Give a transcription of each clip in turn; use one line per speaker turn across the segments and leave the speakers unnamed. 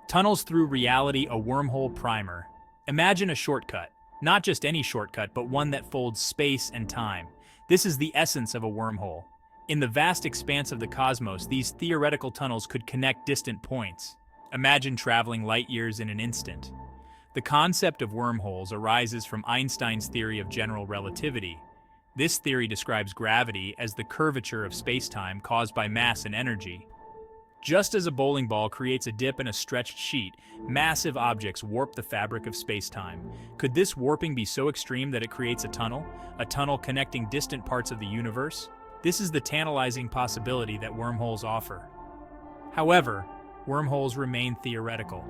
Tunnels through reality, a wormhole primer. Imagine a shortcut. Not just any shortcut, but one that folds space and time. This is the essence of a wormhole. In the vast expanse of the cosmos, these theoretical tunnels could connect distant points. Imagine traveling light years in an instant. The concept of wormholes arises from Einstein's theory of general relativity. This theory describes gravity as the curvature of spacetime caused by mass and energy. Just as a bowling ball creates a dip in a stretched sheet, massive objects warp the fabric of spacetime. Could this warping be so extreme that it creates a tunnel connecting distant parts of the universe? This is the tantalizing possibility that wormholes offer. However, wormholes remain theoretical.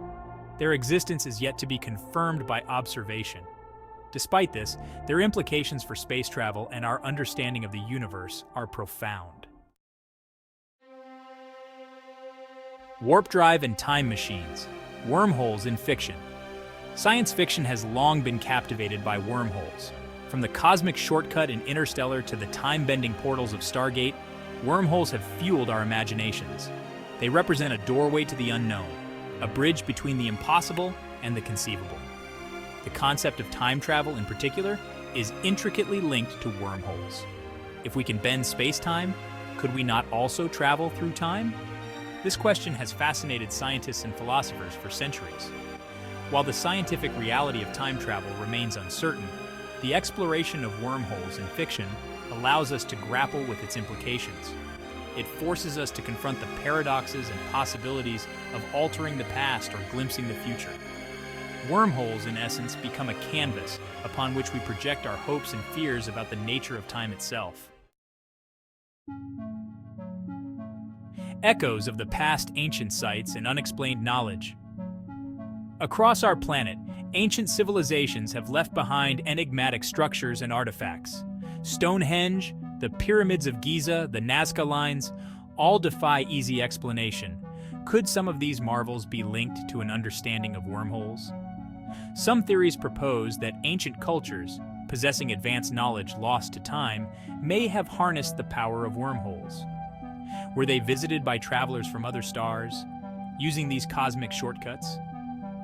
Their existence is yet to be confirmed by observation. Despite this, their implications for space travel and our understanding of the universe are profound. Warp drive and time machines. Wormholes in fiction. Science fiction has long been captivated by wormholes. From the cosmic shortcut in Interstellar to the time-bending portals of Stargate, wormholes have fueled our imaginations. They represent a doorway to the unknown, a bridge between the impossible and the conceivable. The concept of time travel, in particular, is intricately linked to wormholes. If we can bend space-time, could we not also travel through time? This question has fascinated scientists and philosophers for centuries. While the scientific reality of time travel remains uncertain, the exploration of wormholes in fiction allows us to grapple with its implications. It forces us to confront the paradoxes and possibilities of altering the past or glimpsing the future. Wormholes, in essence, become a canvas upon which we project our hopes and fears about the nature of time itself. Echoes of the past, ancient sites, and unexplained knowledge. Across our planet, ancient civilizations have left behind enigmatic structures and artifacts. Stonehenge, the pyramids of Giza, the Nazca lines, all defy easy explanation. Could some of these marvels be linked to an understanding of wormholes? Some theories propose that ancient cultures, possessing advanced knowledge lost to time, may have harnessed the power of wormholes. Were they visited by travelers from other stars, using these cosmic shortcuts?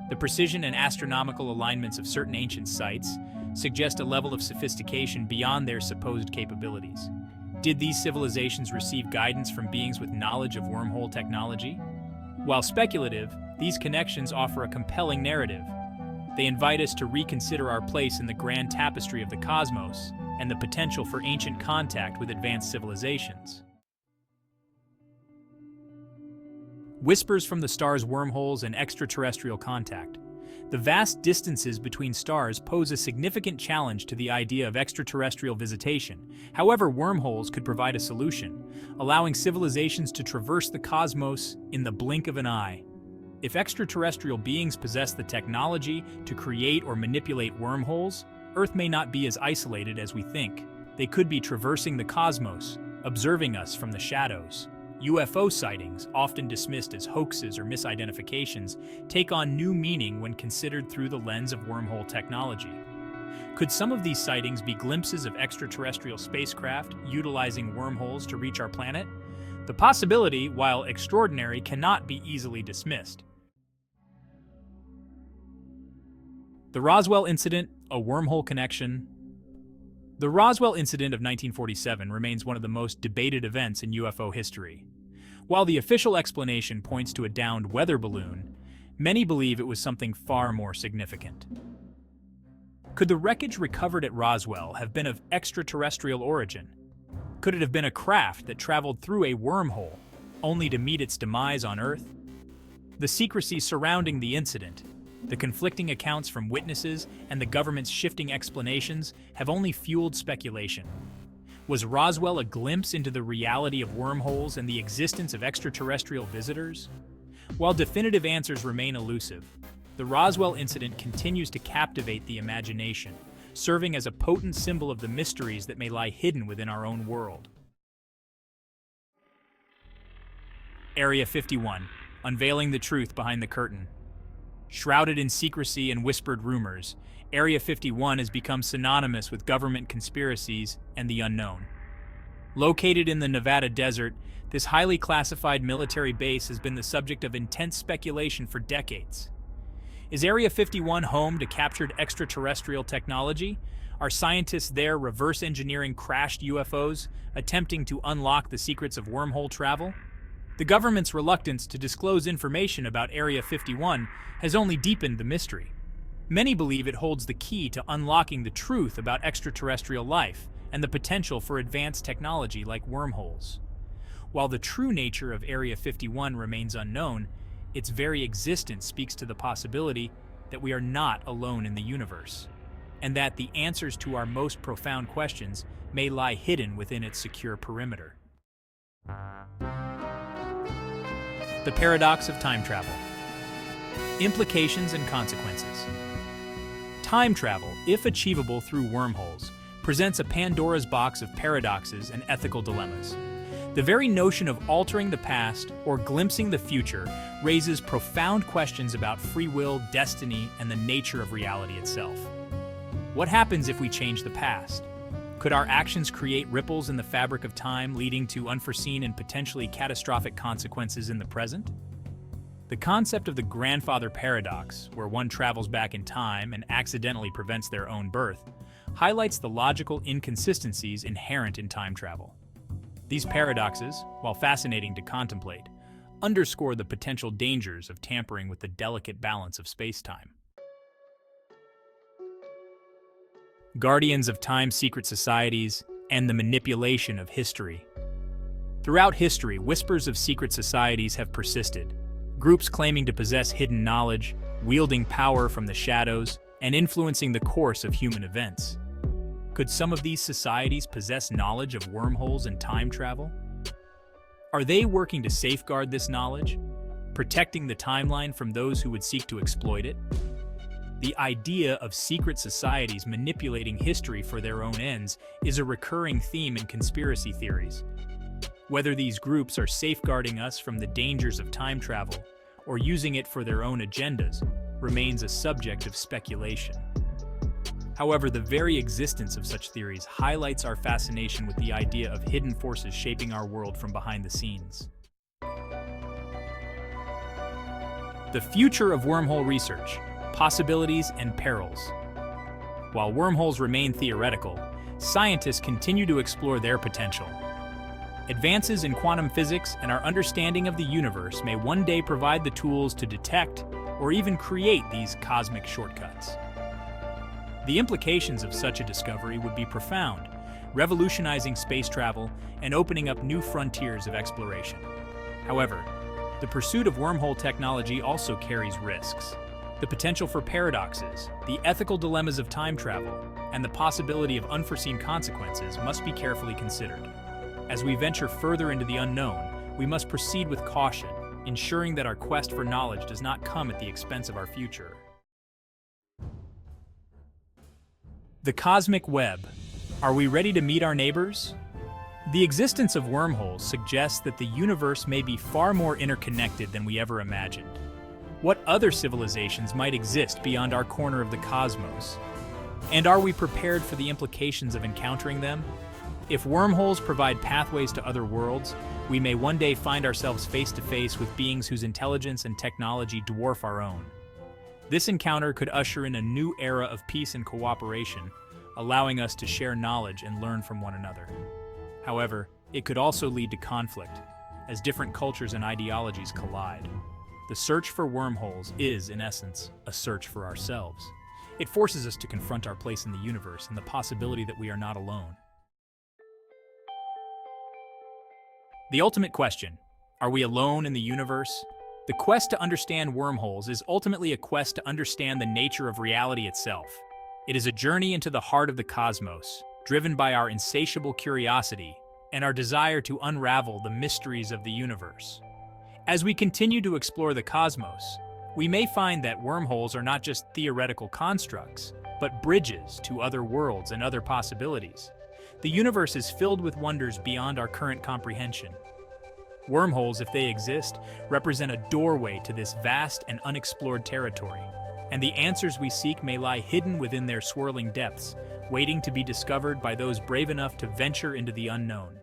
The precision and astronomical alignments of certain ancient sites suggest a level of sophistication beyond their supposed capabilities. Did these civilizations receive guidance from beings with knowledge of wormhole technology? While speculative, these connections offer a compelling narrative. They invite us to reconsider our place in the grand tapestry of the cosmos and the potential for ancient contact with advanced civilizations. Whispers from the stars, wormholes, and extraterrestrial contact. The vast distances between stars pose a significant challenge to the idea of extraterrestrial visitation. However, wormholes could provide a solution, allowing civilizations to traverse the cosmos in the blink of an eye. If extraterrestrial beings possess the technology to create or manipulate wormholes, Earth may not be as isolated as we think. They could be traversing the cosmos, observing us from the shadows. UFO sightings, often dismissed as hoaxes or misidentifications, take on new meaning when considered through the lens of wormhole technology. Could some of these sightings be glimpses of extraterrestrial spacecraft utilizing wormholes to reach our planet? The possibility, while extraordinary, cannot be easily dismissed. The Roswell incident, a wormhole connection. The Roswell incident of 1947 remains one of the most debated events in UFO history. While the official explanation points to a downed weather balloon, many believe it was something far more significant. Could the wreckage recovered at Roswell have been of extraterrestrial origin? Could it have been a craft that traveled through a wormhole, only to meet its demise on Earth? The secrecy surrounding the incident, the conflicting accounts from witnesses, and the government's shifting explanations have only fueled speculation. Was Roswell a glimpse into the reality of wormholes and the existence of extraterrestrial visitors? While definitive answers remain elusive, the Roswell incident continues to captivate the imagination, serving as a potent symbol of the mysteries that may lie hidden within our own world. Area 51, unveiling the truth behind the curtain. Shrouded in secrecy and whispered rumors, Area 51 has become synonymous with government conspiracies and the unknown. Located in the Nevada desert, this highly classified military base has been the subject of intense speculation for decades. Is Area 51 home to captured extraterrestrial technology? Are scientists there reverse engineering crashed UFOs, attempting to unlock the secrets of wormhole travel? The government's reluctance to disclose information about Area 51 has only deepened the mystery. Many believe it holds the key to unlocking the truth about extraterrestrial life and the potential for advanced technology like wormholes. While the true nature of Area 51 remains unknown, its very existence speaks to the possibility that we are not alone in the universe, and that the answers to our most profound questions may lie hidden within its secure perimeter. The paradox of time travel. Implications and consequences. Time travel, if achievable through wormholes, presents a Pandora's box of paradoxes and ethical dilemmas. The very notion of altering the past or glimpsing the future raises profound questions about free will, destiny, and the nature of reality itself. What happens if we change the past? Could our actions create ripples in the fabric of time, leading to unforeseen and potentially catastrophic consequences in the present? The concept of the grandfather paradox, where one travels back in time and accidentally prevents their own birth, highlights the logical inconsistencies inherent in time travel. These paradoxes, while fascinating to contemplate, underscore the potential dangers of tampering with the delicate balance of spacetime. Guardians of time secret societies and the manipulation of history. Throughout history, whispers of secret societies have persisted, groups claiming to possess hidden knowledge, wielding power from the shadows, and influencing the course of human events. Could some of these societies possess knowledge of wormholes and time travel? Are they working to safeguard this knowledge, protecting the timeline from those who would seek to exploit it? The idea of secret societies manipulating history for their own ends is a recurring theme in conspiracy theories. Whether these groups are safeguarding us from the dangers of time travel or using it for their own agendas remains a subject of speculation. However, the very existence of such theories highlights our fascination with the idea of hidden forces shaping our world from behind the scenes. The future of wormhole research, possibilities and perils. While wormholes remain theoretical, scientists continue to explore their potential. Advances in quantum physics and our understanding of the universe may one day provide the tools to detect or even create these cosmic shortcuts. The implications of such a discovery would be profound, revolutionizing space travel and opening up new frontiers of exploration. However, the pursuit of wormhole technology also carries risks. The potential for paradoxes, the ethical dilemmas of time travel, and the possibility of unforeseen consequences must be carefully considered. As we venture further into the unknown, we must proceed with caution, ensuring that our quest for knowledge does not come at the expense of our future. The cosmic web. Are we ready to meet our neighbors? The existence of wormholes suggests that the universe may be far more interconnected than we ever imagined. What other civilizations might exist beyond our corner of the cosmos? And are we prepared for the implications of encountering them? If wormholes provide pathways to other worlds, we may one day find ourselves face to face with beings whose intelligence and technology dwarf our own. This encounter could usher in a new era of peace and cooperation, allowing us to share knowledge and learn from one another. However, it could also lead to conflict, as different cultures and ideologies collide. The search for wormholes is, in essence, a search for ourselves. It forces us to confront our place in the universe and the possibility that we are not alone. The ultimate question: are we alone in the universe? The quest to understand wormholes is ultimately a quest to understand the nature of reality itself. It is a journey into the heart of the cosmos, driven by our insatiable curiosity and our desire to unravel the mysteries of the universe. As we continue to explore the cosmos, we may find that wormholes are not just theoretical constructs, but bridges to other worlds and other possibilities. The universe is filled with wonders beyond our current comprehension. Wormholes, if they exist, represent a doorway to this vast and unexplored territory, and the answers we seek may lie hidden within their swirling depths, waiting to be discovered by those brave enough to venture into the unknown.